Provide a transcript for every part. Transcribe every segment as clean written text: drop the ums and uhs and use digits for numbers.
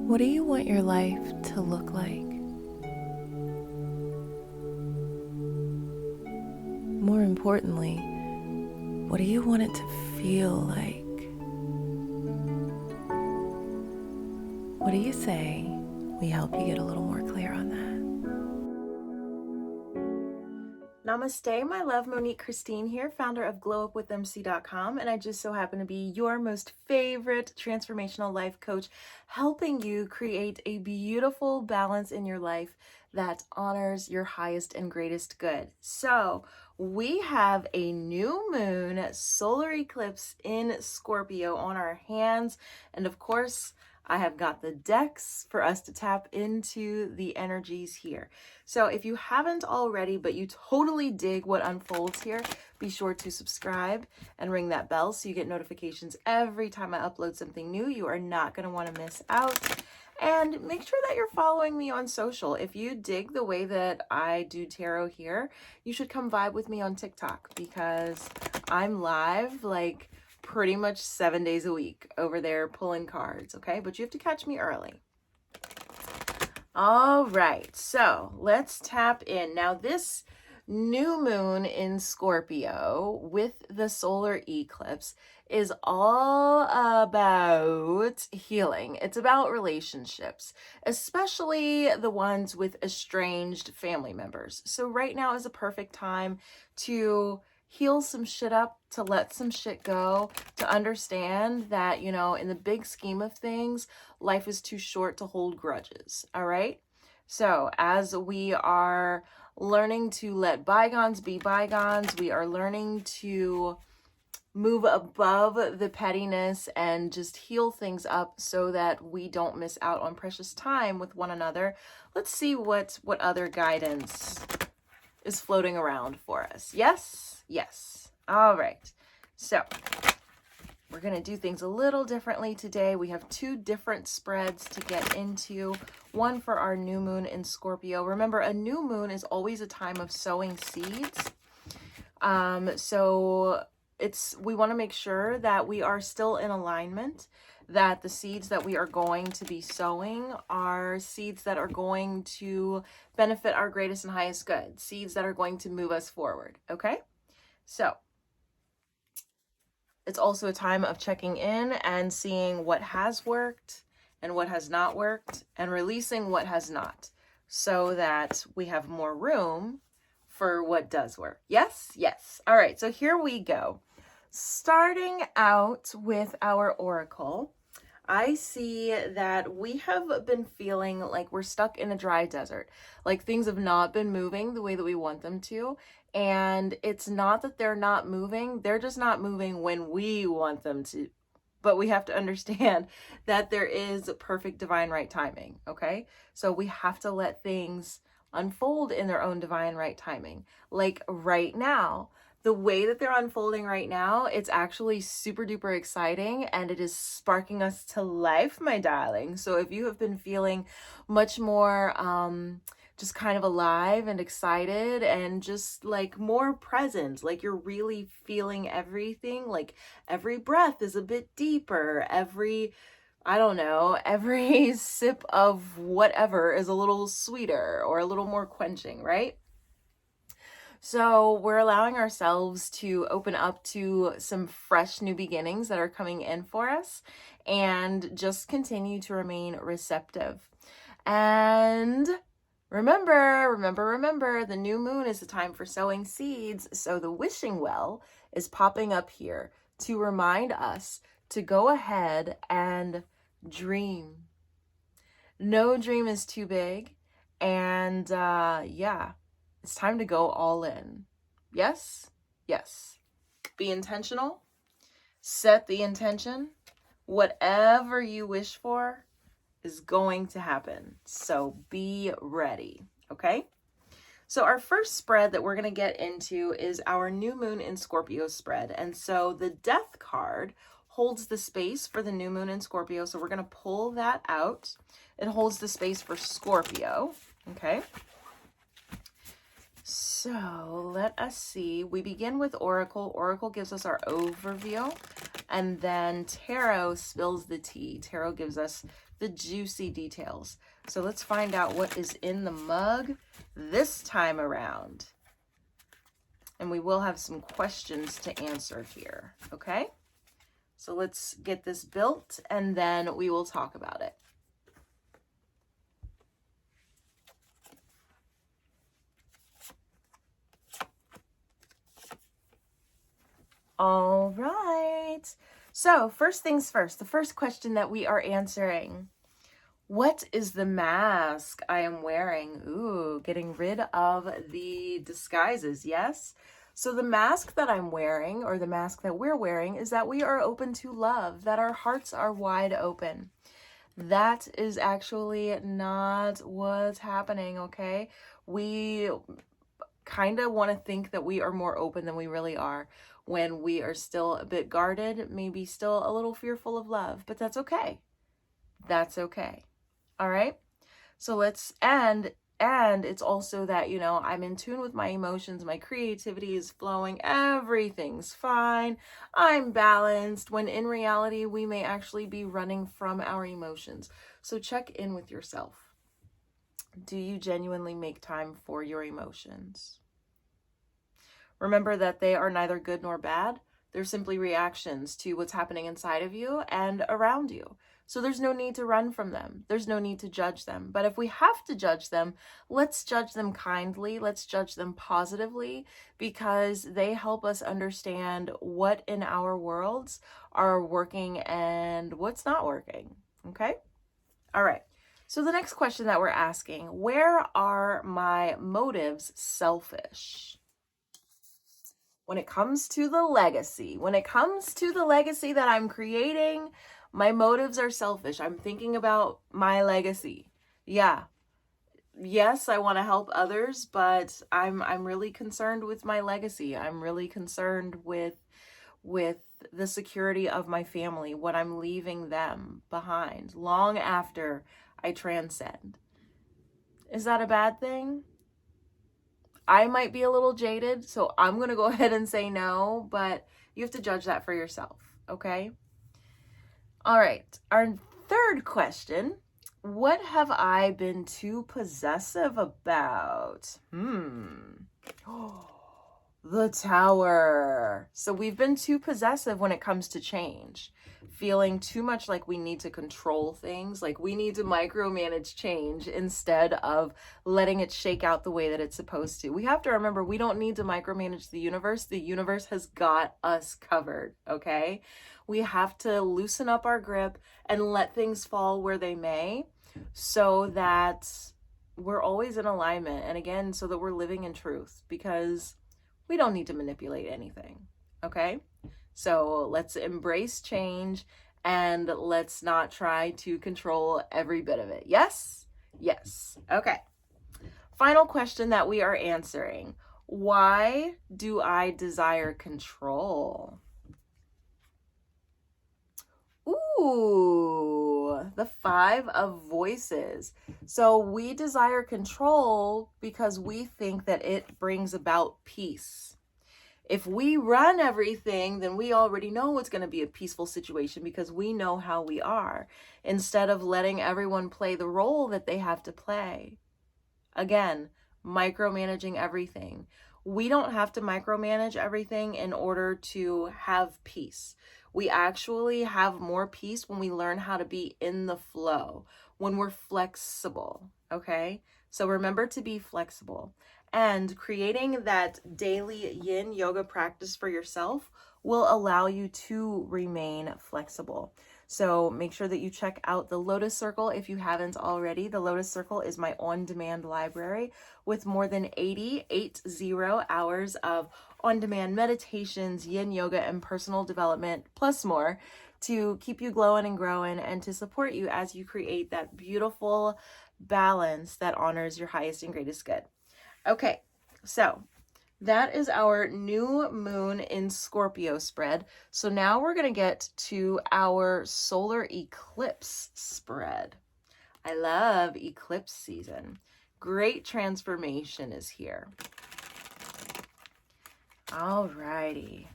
What do you want your life to look like? More importantly, what do you want it to feel like? What do you say we help you get a little more clear on that? Namaste, my love. Monique Christine here, founder of 𝙒𝙑𝙤𝙤𝙤, and I just so happen to be your most favorite transformational life coach, helping you create a beautiful balance in your life that honors your highest and greatest good. So we have a new moon solar eclipse in Scorpio on our hands, and of course, I have got the decks for us to tap into the energies here. So if you haven't already, but you totally dig what unfolds here, be sure to subscribe and ring that bell so you get notifications every time I upload something new. You are not going to want to miss out. And make sure that you're following me on social. If you dig the way that I do tarot here, you should come vibe with me on TikTok because I'm live like pretty much 7 days a week over there pulling cards, okay? But you have to catch me early. All right, so let's tap in. Now this new moon in Scorpio with the solar eclipse is all about healing. It's about relationships, especially the ones with estranged family members. So right now is a perfect time to heal some shit up, to let some shit go, to understand that, you know, in the big scheme of things, life is too short to hold grudges, all right? So as we are learning to let bygones be bygones, we are learning to move above the pettiness and just heal things up so that we don't miss out on precious time with one another. Let's see what other guidance is floating around for us. Yes? Yes. All right. So we're going to do things a little differently today. We have two different spreads to get into. One for our new moon in Scorpio. Remember, a new moon is always a time of sowing seeds. So we want to make sure that we are still in alignment, that the seeds that we are going to be sowing are seeds that are going to benefit our greatest and highest good, seeds that are going to move us forward, okay? So it's also a time of checking in and seeing what has worked and what has not worked and releasing what has not so that we have more room for what does work. Yes? Yes. All right, so here we go. Starting out with our oracle, I see that we have been feeling like we're stuck in a dry desert, like things have not been moving the way that we want them to. And it's not that they're not moving, they're just not moving when we want them to. But we have to understand that there is perfect divine right timing, okay? So we have to let things unfold in their own divine right timing. Like right now, the way that they're unfolding right now, it's actually super duper exciting and it is sparking us to life, my darling. So if you have been feeling much more just kind of alive and excited and just like more present, like you're really feeling everything, like every breath is a bit deeper, every sip of whatever is a little sweeter or a little more quenching, right? So we're allowing ourselves to open up to some fresh new beginnings that are coming in for us and just continue to remain receptive. And remember, the new moon is a time for sowing seeds. So the wishing well is popping up here to remind us to go ahead and dream. No dream is too big. And yeah. It's time to go all in. Yes? Yes. Be intentional. Set the intention. Whatever you wish for is going to happen. So be ready, okay? So our first spread that we're going to get into is our new moon in Scorpio spread. And so the death card holds the space for the new moon in Scorpio. So we're going to pull that out. It holds the space for Scorpio, okay? So let us see. We begin with Oracle. Oracle gives us our overview And then tarot spills the tea. Tarot gives us the juicy details. So let's find out what is in the mug this time around. And we will have some questions to answer here, okay? So let's get this built and then we will talk about it. All right. So first things first, the first question that we are answering. What is the mask I am wearing? Ooh, getting rid of the disguises, yes? So the mask that I'm wearing, or the mask that we're wearing, is that we are open to love, that our hearts are wide open. That is actually not what's happening, okay? We kind of want to think that we are more open than we really are when we are still a bit guarded, maybe still a little fearful of love, but that's okay. That's okay. All right. So let's and it's also that, you know, I'm in tune with my emotions, my creativity is flowing, everything's fine, I'm balanced, when in reality we may actually be running from our emotions. So check in with yourself. Do you genuinely make time for your emotions? Remember that they are neither good nor bad. They're simply reactions to what's happening inside of you and around you. So there's no need to run from them. There's no need to judge them. But if we have to judge them, let's judge them kindly. Let's judge them positively, because they help us understand what in our worlds are working and what's not working. Okay? All right. So the next question that we're asking, where are my motives selfish? When it comes to the legacy, that I'm creating, my motives are selfish. I'm thinking about my legacy. Yeah. Yes, I want to help others, but I'm really concerned with my legacy. I'm really concerned with the security of my family, what I'm leaving them behind long after I transcend. Is that a bad thing? I might be a little jaded, so I'm going to go ahead and say no, but you have to judge that for yourself, okay? All right, our third question, what have I been too possessive about? The Tower. So we've been too possessive when it comes to change, feeling too much like we need to control things, like we need to micromanage change instead of letting it shake out the way that it's supposed to. We have to remember we don't need to micromanage the universe. The universe has got us covered, okay? We have to loosen up our grip and let things fall where they may, so that we're always in alignment. And again, so that we're living in truth, because we don't need to manipulate anything, okay? So let's embrace change and let's not try to control every bit of it. Yes? Yes. Okay. Final question that we are answering. Why do I desire control? Ooh, the 5 of Voices. So we desire control because we think that it brings about peace. If we run everything, then we already know it's going to be a peaceful situation because we know how we are, instead of letting everyone play the role that they have to play. Again, micromanaging everything. We don't have to micromanage everything in order to have peace. We actually have more peace when we learn how to be in the flow, when we're flexible, okay? So remember to be flexible. And creating that daily yin yoga practice for yourself will allow you to remain flexible. So make sure that you check out the Lotus Circle if you haven't already. The Lotus Circle is my on-demand library with more than 80 hours of on-demand meditations, yin yoga, and personal development, plus more, to keep you glowing and growing and to support you as you create that beautiful balance that honors your highest and greatest good. Okay, so that is our new moon in Scorpio spread. So now we're going to get to our solar eclipse spread. I love eclipse season. Great transformation is here. All righty.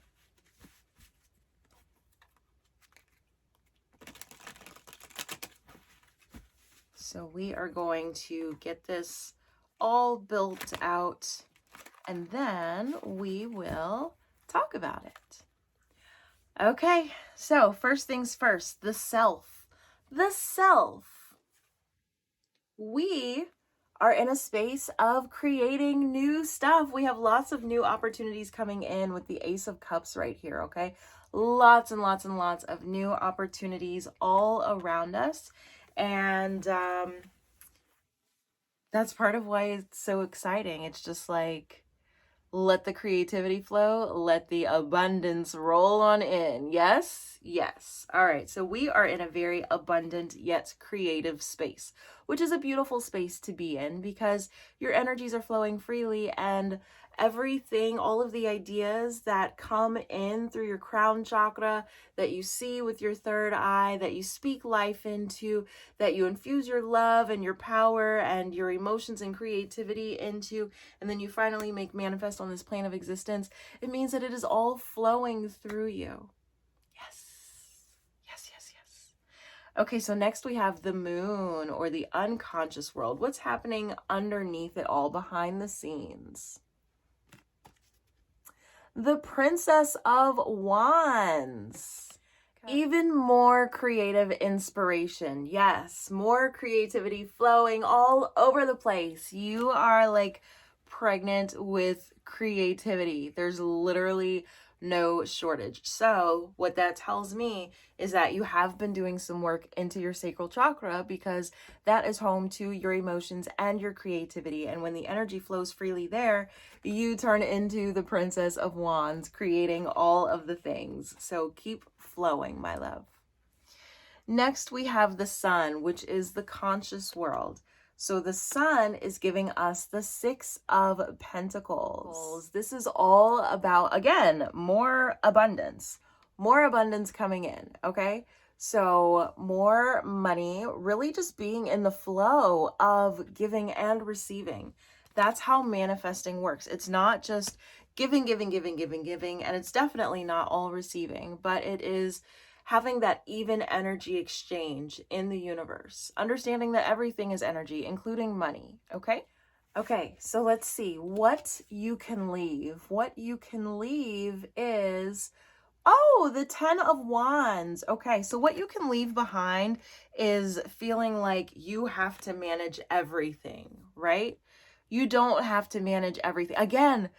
So we are going to get this all built out, and then we will talk about it. Okay, so first things first, the self. The self. We are in a space of creating new stuff. We have lots of new opportunities coming in with the Ace of Cups right here, okay? Lots and lots and lots of new opportunities all around us. And that's part of why it's so exciting. It's just like, let the creativity flow, let the abundance roll on in. Yes, yes. All right, so we are in a very abundant yet creative space, which is a beautiful space to be in because your energies are flowing freely, and everything, all of the ideas that come in through your crown chakra, that you see with your third eye, that you speak life into, that you infuse your love and your power and your emotions and creativity into, and then you finally make manifest on this plane of existence, it means that it is all flowing through you. Yes, yes, yes, yes. Okay, so next we have the moon, or the unconscious world. What's happening underneath it all, behind the scenes? The Princess of Wands. Okay. Even more creative inspiration. Yes, more creativity flowing all over the place. You are like pregnant with creativity. There's literally no shortage. So what that tells me is that you have been doing some work into your sacral chakra, because that is home to your emotions and your creativity. And when the energy flows freely there, you turn into the Princess of Wands, creating all of the things. So keep flowing, my love. Next, we have the sun, which is the conscious world. So the sun is giving us the Six of Pentacles. This is all about, again, more abundance coming in, okay? So more money, really just being in the flow of giving and receiving. That's how manifesting works. It's not just giving, and it's definitely not all receiving, but it is having that even energy exchange in the universe, understanding that everything is energy, including money, okay? Okay, so let's see what you can leave. What you can leave is, oh, the 10 of Wands. Okay, so what you can leave behind is feeling like you have to manage everything, right? You don't have to manage everything. Again,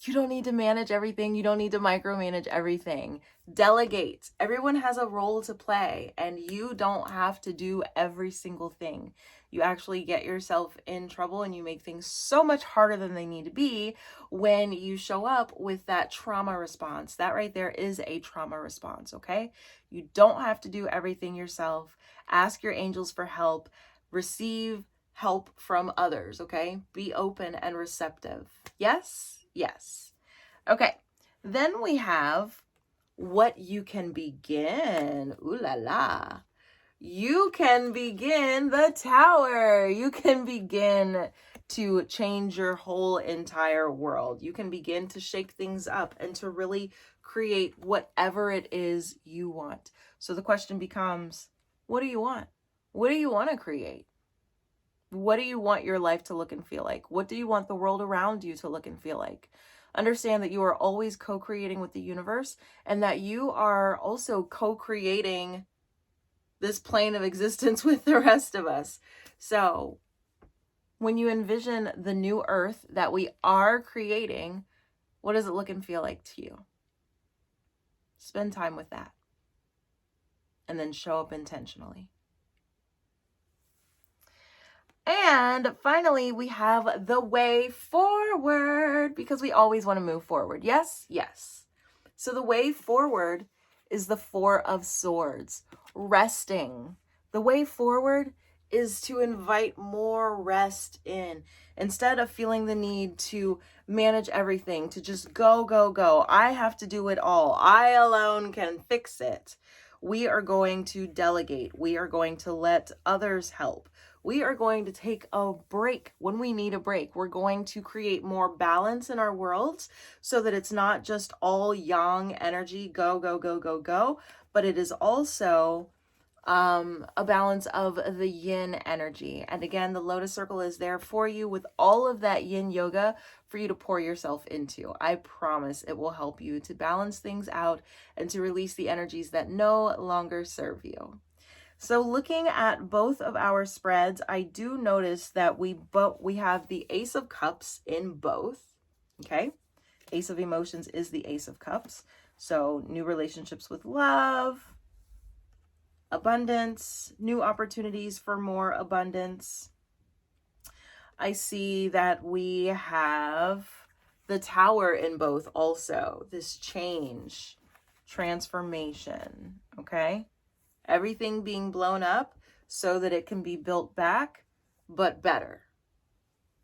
you don't need to manage everything. You don't need to micromanage everything. Delegate. Everyone has a role to play, and you don't have to do every single thing. You actually get yourself in trouble, and you make things so much harder than they need to be when you show up with that trauma response. That right there is a trauma response, okay? You don't have to do everything yourself. Ask your angels for help. Receive help from others, okay? Be open and receptive. Yes? Yes. Okay. Then we have what you can begin. Ooh la la. You can begin the Tower. You can begin to change your whole entire world. You can begin to shake things up and to really create whatever it is you want. So the question becomes, what do you want? What do you want to create? What do you want your life to look and feel like? What do you want the world around you to look and feel like? Understand that you are always co-creating with the universe, and that you are also co-creating this plane of existence with the rest of us. So when you envision the new earth that we are creating, what does it look and feel like to you? Spend time with that, and then show up intentionally. And finally, we have the way forward, because we always want to move forward. Yes, yes. So the way forward is the Four of Swords, resting. The way forward is to invite more rest in. Instead of feeling the need to manage everything, to just go, go, go. I have to do it all. I alone can fix it. We are going to delegate. We are going to let others help. We are going to take a break when we need a break. We're going to create more balance in our worlds so that it's not just all yang energy, go, go, go, go, go, but it is also a balance of the yin energy. And again, the lotus circle is there for you with all of that yin yoga for you to pour yourself into. I promise it will help you to balance things out and to release the energies that no longer serve you. So looking at both of our spreads, I do notice that we have the Ace of Cups in both, okay? Ace of Emotions is the Ace of Cups. So new relationships with love, abundance, new opportunities for more abundance. I see that we have the Tower in both also, this change, transformation, okay? Everything being blown up so that it can be built back, but better.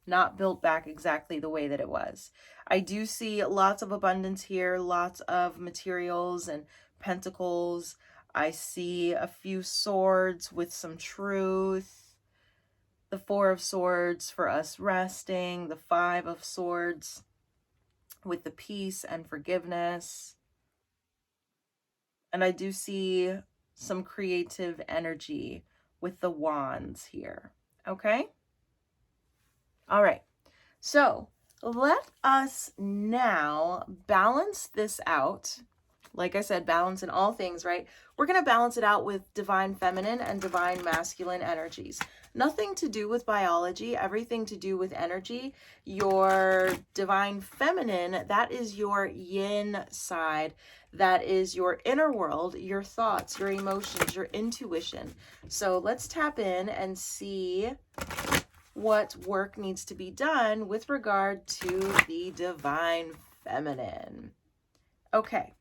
Not built back exactly the way that it was. I do see lots of abundance here, lots of materials and pentacles. I see a few swords with some truth. The Four of Swords for us resting. The Five of Swords with the peace and forgiveness. And I do see some creative energy with the wands here. Okay? All right. So let us now balance this out. Like I said, balance in all things, right? We're going to balance it out with divine feminine and divine masculine energies. Nothing to do with biology, everything to do with energy. Your divine feminine, that is your yin side. That is your inner world, your thoughts, your emotions, your intuition. So let's tap in and see what work needs to be done with regard to the divine feminine. Okay.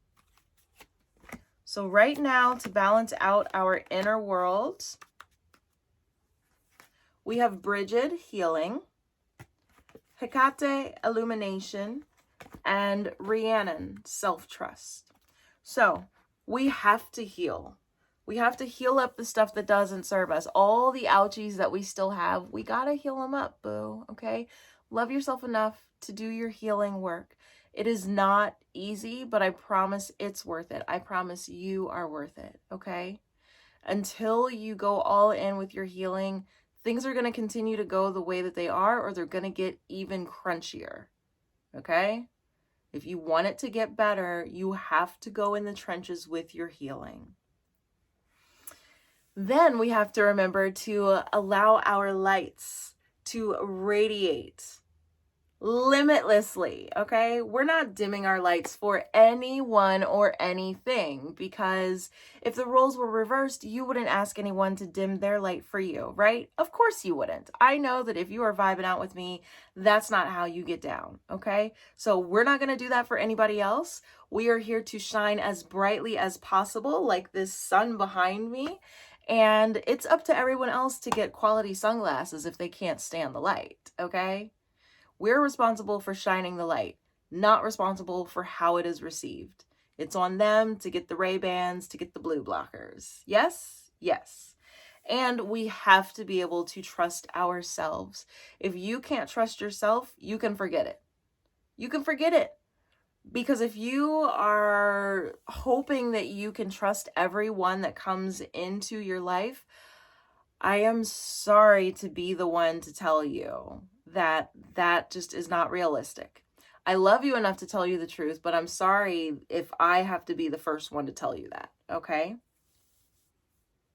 So right now, to balance out our inner world, we have Brigid, healing, Hecate, illumination, and Rhiannon, self-trust. So we have to heal. We have to heal up the stuff that doesn't serve us. All the ouchies that we still have, we gotta heal them up, boo, okay? Love yourself enough to do your healing work. It is not easy, but I promise it's worth it. I promise you are worth it, okay? Until you go all in with your healing, things are going to continue to go the way that they are, or they're going to get even crunchier, okay? If you want it to get better, you have to go in the trenches with your healing. Then we have to remember to allow our lights to radiate limitlessly, okay? We're not dimming our lights for anyone or anything, because if the roles were reversed, you wouldn't ask anyone to dim their light for you, right? Of course you wouldn't. I know that if you are vibing out with me, that's not how you get down, okay? So we're not going to do that for anybody else. We are here to shine as brightly as possible, like this sun behind me. And it's up to everyone else to get quality sunglasses if they can't stand the light, okay? We're responsible for shining the light, not responsible for how it is received. It's on them to get the Ray-Bans, to get the blue blockers. Yes? Yes. And we have to be able to trust ourselves. If you can't trust yourself, you can forget it. You can forget it. Because if you are hoping that you can trust everyone that comes into your life, I am sorry to be the one to tell you that that just is not realistic. I love you enough to tell you the truth, but I'm sorry if I have to be the first one to tell you that, okay?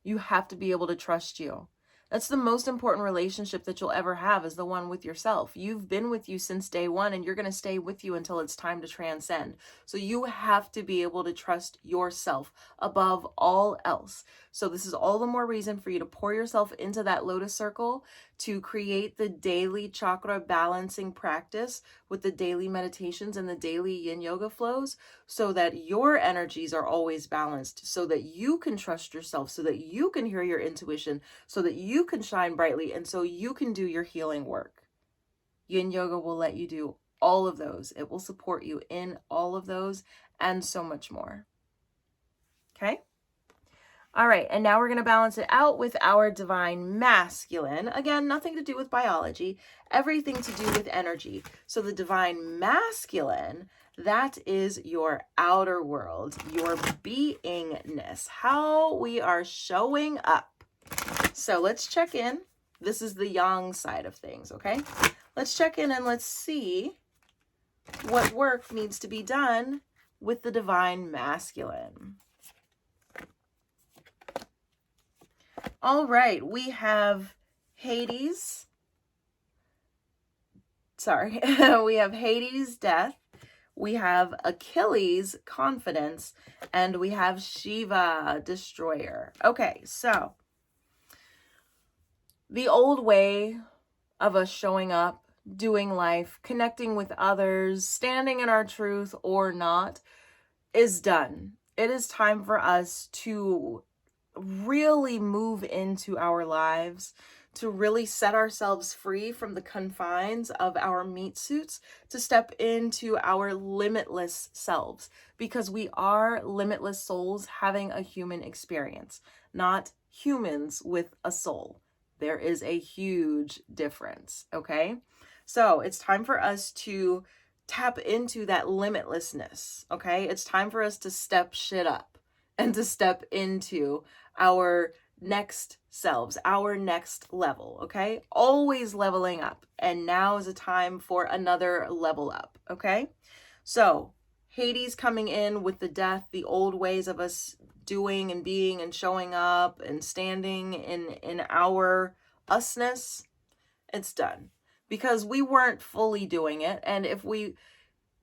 You have to be able to trust you. That's the most important relationship that you'll ever have, is the one with yourself. You've been with you since day one, and you're going to stay with you until it's time to transcend. So you have to be able to trust yourself above all else. So this is all the more reason for you to pour yourself into that lotus circle, to create the daily chakra balancing practice with the daily meditations and the daily yin yoga flows, so that your energies are always balanced, so that you can trust yourself, so that you can hear your intuition, so that you can shine brightly, and so you can do your healing work. Yin yoga will let you do all of those. It will support you in all of those and so much more. Okay? All right, and now we're going to balance it out with our divine masculine. Again, nothing to do with biology, everything to do with energy. So the divine masculine, that is your outer world, your beingness, how we are showing up. So let's check in. This is the yang side of things, okay? Let's check in and let's see what work needs to be done with the divine masculine. All right, we have Hades. Sorry, we have Hades, death. We have Achilles, confidence. And we have Shiva, destroyer. Okay, so the old way of us showing up, doing life, connecting with others, standing in our truth or not, is done. It is time for us to really move into our lives, to really set ourselves free from the confines of our meat suits, to step into our limitless selves, because we are limitless souls having a human experience, not humans with a soul. There is a huge difference, okay? So it's time for us to tap into that limitlessness, okay? It's time for us to step shit up and to step into our next selves, our next level, okay? Always leveling up. And now is a time for another level up, okay? So Hades coming in with the death, the old ways of us doing and being and showing up and standing in our usness, it's done. Because we weren't fully doing it. And if we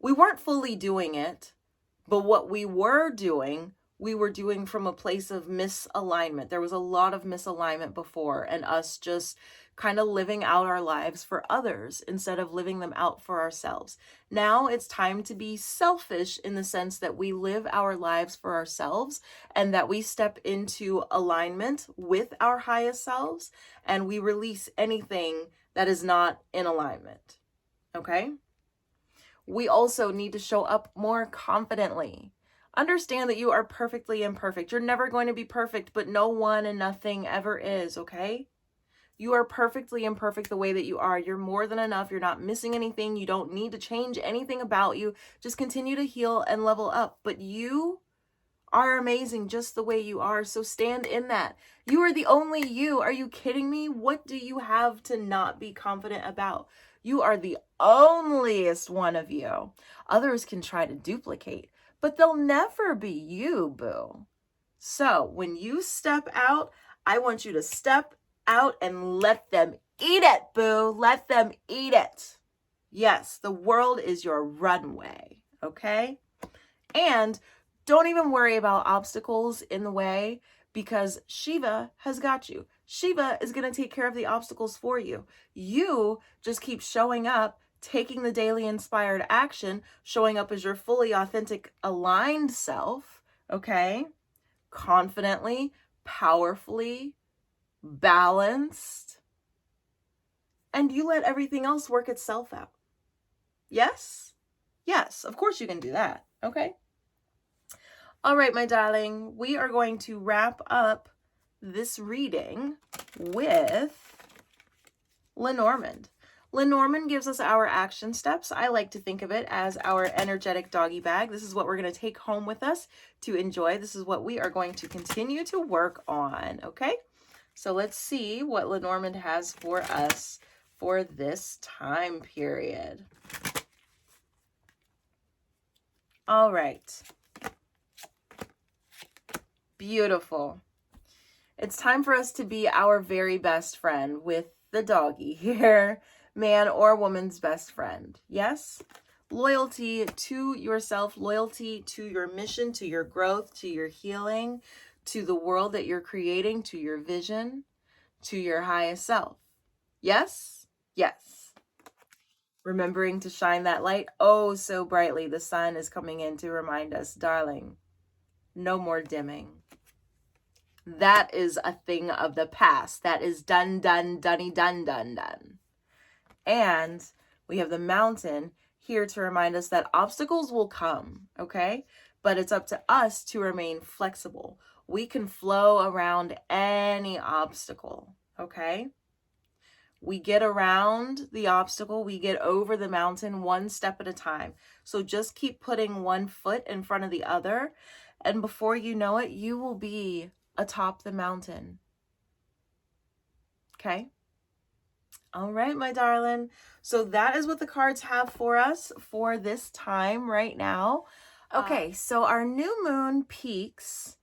weren't fully doing it, but what we were doing from a place of misalignment. There was a lot of misalignment before, and us just kind of living out our lives for others instead of living them out for ourselves. Now it's time to be selfish in the sense that we live our lives for ourselves and that we step into alignment with our highest selves and we release anything that is not in alignment. Okay? We also need to show up more confidently. Understand that you are perfectly imperfect. You're never going to be perfect, but no one and nothing ever is, okay? You are perfectly imperfect the way that you are. You're more than enough. You're not missing anything. You don't need to change anything about you. Just continue to heal and level up. But you are amazing just the way you are, so stand in that. You are the only you. Are you kidding me? What do you have to not be confident about? You are the onlyest one of you. Others can try to duplicate, but they'll never be you, boo. So when you step out, I want you to step out and let them eat it, boo. Let them eat it. Yes, the world is your runway, okay? And don't even worry about obstacles in the way because Shiva has got you. Shiva is going to take care of the obstacles for you. You just keep showing up, taking the daily inspired action, showing up as your fully authentic, aligned self, okay? Confidently, powerfully, balanced, and you let everything else work itself out. Yes? Yes, of course you can do that, okay? All right, my darling, we are going to wrap up this reading with Lenormand. Lenormand gives us our action steps. I like to think of it as our energetic doggy bag. This is what we're going to take home with us to enjoy. This is what we are going to continue to work on, okay? So let's see what Lenormand has for us for this time period. All right. Beautiful. It's time for us to be our very best friend with the doggy here, man or woman's best friend. Yes? Loyalty to yourself, loyalty to your mission, to your growth, to your healing, to the world that you're creating, to your vision, to your highest self. Yes? Yes. Remembering to shine that light oh so brightly. The sun is coming in to remind us, darling, no more dimming. That is a thing of the past. That is done, done, dunny, done, done, done. And we have the mountain here to remind us that obstacles will come, okay? But it's up to us to remain flexible. we can flow around any obstacle, okay? We get around the obstacle, we get over the mountain one step at a time. So just keep putting one foot in front of the other, and before you know it, you will be atop the mountain. Okay? All right, my darling. So that is what the cards have for us for this time right now. Okay, so our new moon peaks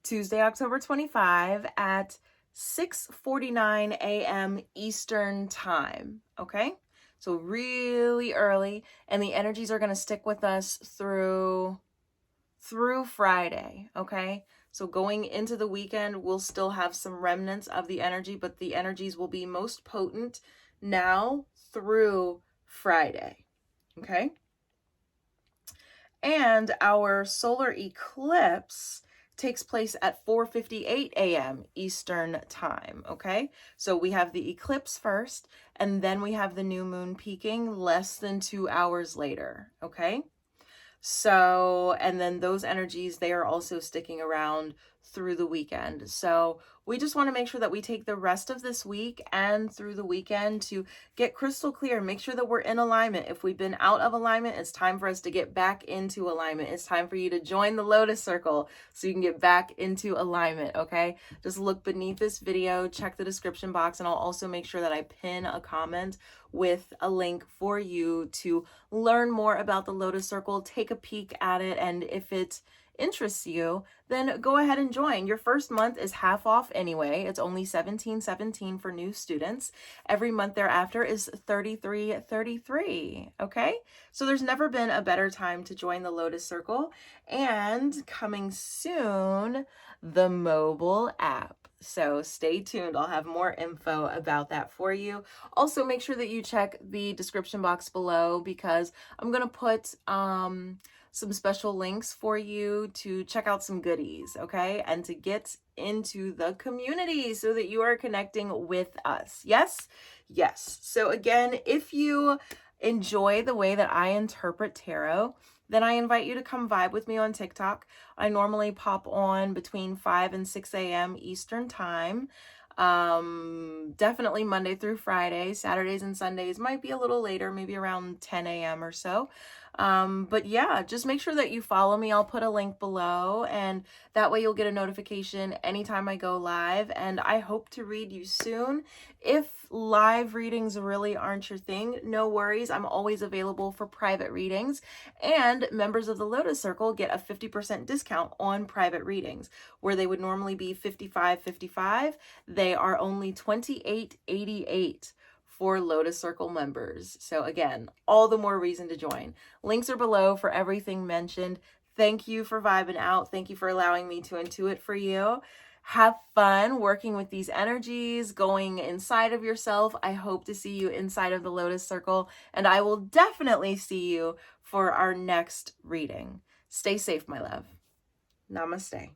Tuesday, October 25 at 6:49 a.m. Eastern time, okay? So really early, and the energies are going to stick with us through Friday, okay? So going into the weekend, we'll still have some remnants of the energy, but the energies will be most potent now through Friday, okay? And our solar eclipse takes place at 4:58 a.m. Eastern time, okay? So we have the eclipse first, and then we have the new moon peaking less than 2 hours later, okay? So, and then those energies, they are also sticking around through the weekend. So we just want to make sure that we take the rest of this week and through the weekend to get crystal clear, make sure that we're in alignment. If we've been out of alignment, it's time for us to get back into alignment. It's time for you to join the Lotus Circle so you can get back into alignment, okay? Just look beneath this video, check the description box, and I'll also make sure that I pin a comment with a link for you to learn more about the Lotus Circle, take a peek at it, and if it interests you, then go ahead and join. Your first month is half off anyway. It's only $17.17 for new students. Every month thereafter is $33.33, okay? So there's never been a better time to join the Lotus Circle. And coming soon, the mobile app. So stay tuned. I'll have more info about that for you. Also, make sure that you check the description box below because I'm going to put some special links for you to check out some goodies, okay? And to get into the community so that you are connecting with us. Yes? Yes. So again, if you enjoy the way that I interpret tarot, then I invite you to come vibe with me on TikTok. I normally pop on between 5 and 6 a.m. Eastern time. Definitely Monday through Friday. Saturdays and Sundays might be a little later, maybe around 10 a.m. or so. But yeah, just make sure that you follow me. I'll put a link below, and that way you'll get a notification anytime I go live, and I hope to read you soon. If live readings really aren't your thing, no worries. I'm always available for private readings, and members of the Lotus Circle get a 50% discount on private readings. Where they would normally be $55.55, they are only $28.88 for Lotus Circle members. So again, all the more reason to join. Links are below for everything mentioned. Thank you for vibing out. Thank you for allowing me to intuit for you. Have fun working with these energies, going inside of yourself. I hope to see you inside of the Lotus Circle, and I will definitely see you for our next reading. Stay safe, my love. Namaste.